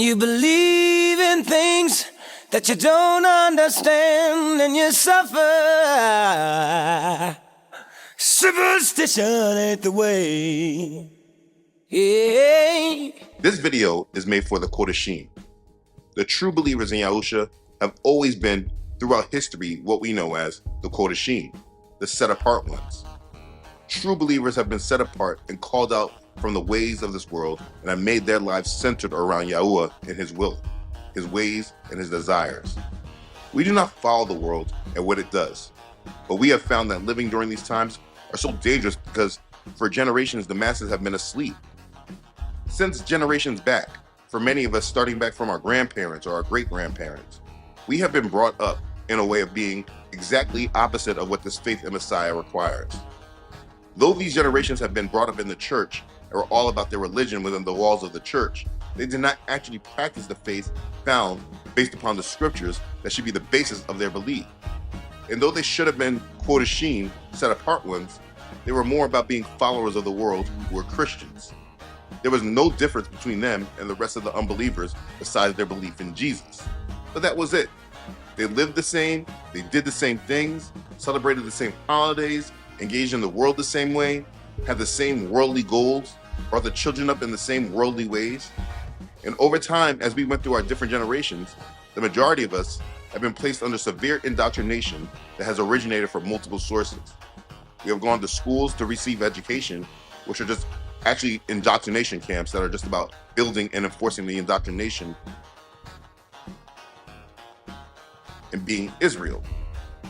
You believe in things that you don't understand and you suffer. Superstition ain't the way. Yeah. This video is made for the Kodashim. The true believers in Yahusha have always been, throughout history, what we know as the Kodashim, the set-apart ones. True believers have been set apart and called out from the ways of this world and have made their lives centered around Yahuwah and His will, His ways, and His desires. We do not follow the world and what it does, but we have found that living during these times are so dangerous because for generations the masses have been asleep. Since generations back, for many of us starting back from our grandparents or our great-grandparents, we have been brought up in a way of being exactly opposite of what this faith in Messiah requires. Though these generations have been brought up in the church and were all about their religion within the walls of the church, they did not actually practice the faith found based upon the scriptures that should be the basis of their belief. And though they should have been Kodashim, set apart ones, they were more about being followers of the world who were Christians. There was no difference between them and the rest of the unbelievers besides their belief in Jesus. But that was it. They lived the same, they did the same things, celebrated the same holidays, engaged in the world the same way, had the same worldly goals, brought the children up in the same worldly ways. And over time, as we went through our different generations, the majority of us have been placed under severe indoctrination that has originated from multiple sources. We have gone to schools to receive education, which are just actually indoctrination camps that are just about building and enforcing the indoctrination and being Israel.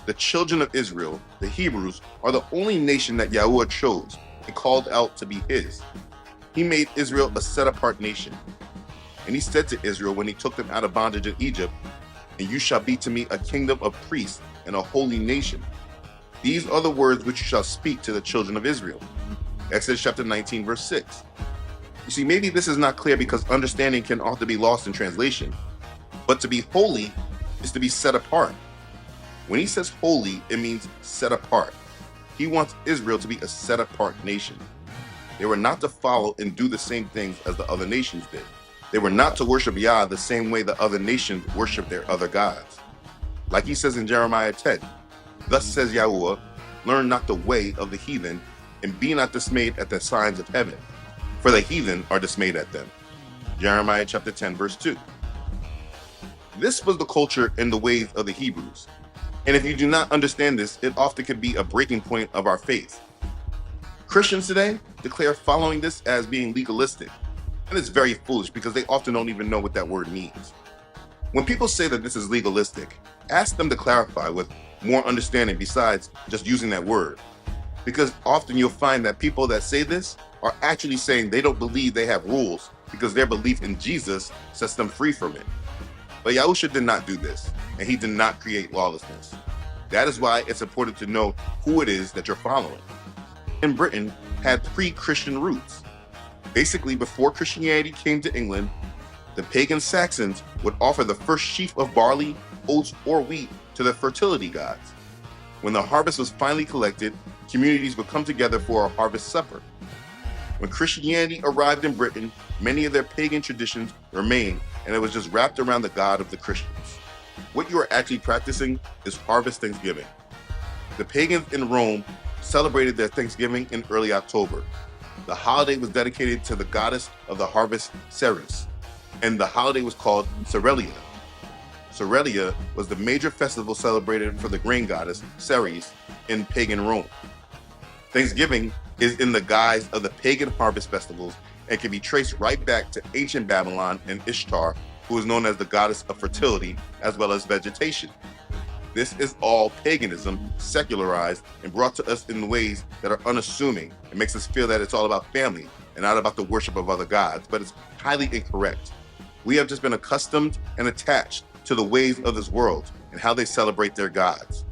The children of Israel, the Hebrews, are the only nation that Yahuwah chose and called out to be His. He made Israel a set-apart nation. And He said to Israel when He took them out of bondage in Egypt, "And you shall be to me a kingdom of priests and a holy nation. These are the words which you shall speak to the children of Israel." Exodus chapter 19, verse 6. You see, maybe this is not clear because understanding can often be lost in translation. But to be holy is to be set apart. When He says holy, it means set apart. He wants Israel to be a set apart nation. They were not to follow and do the same things as the other nations did. They were not to worship Yah the same way the other nations worship their other gods. Like He says in Jeremiah 10, "Thus says Yahuwah, learn not the way of the heathen, and be not dismayed at the signs of heaven, for the heathen are dismayed at them." Jeremiah chapter 10, verse 2. This was the culture and the ways of the Hebrews. And if you do not understand this, it often can be a breaking point of our faith. Christians today declare following this as being legalistic. And it's very foolish because they often don't even know what that word means. When people say that this is legalistic, ask them to clarify with more understanding besides just using that word. Because often you'll find that people that say this are actually saying they don't believe they have rules because their belief in Jesus sets them free from it. But Yahusha did not do this, and He did not create lawlessness. That is why it's important to know who it is that you're following. In Britain had pre-Christian roots. Basically, before Christianity came to England, the pagan Saxons would offer the first sheaf of barley, oats, or wheat to their fertility gods. When the harvest was finally collected, communities would come together for a harvest supper. When Christianity arrived in Britain, many of their pagan traditions remained, and it was just wrapped around the God of the Christians. What you are actually practicing is harvest Thanksgiving. The pagans in Rome celebrated their Thanksgiving in early October. The holiday was dedicated to the goddess of the harvest, Ceres, and the holiday was called Cerelia. Cerelia was the major festival celebrated for the grain goddess, Ceres, in pagan Rome. Thanksgiving is in the guise of the pagan harvest festivals and can be traced right back to ancient Babylon and Ishtar, who is known as the goddess of fertility as well as vegetation. This is all paganism secularized and brought to us in ways that are unassuming. It makes us feel that it's all about family and not about the worship of other gods, but it's highly incorrect. We have just been accustomed and attached to the ways of this world and how they celebrate their gods.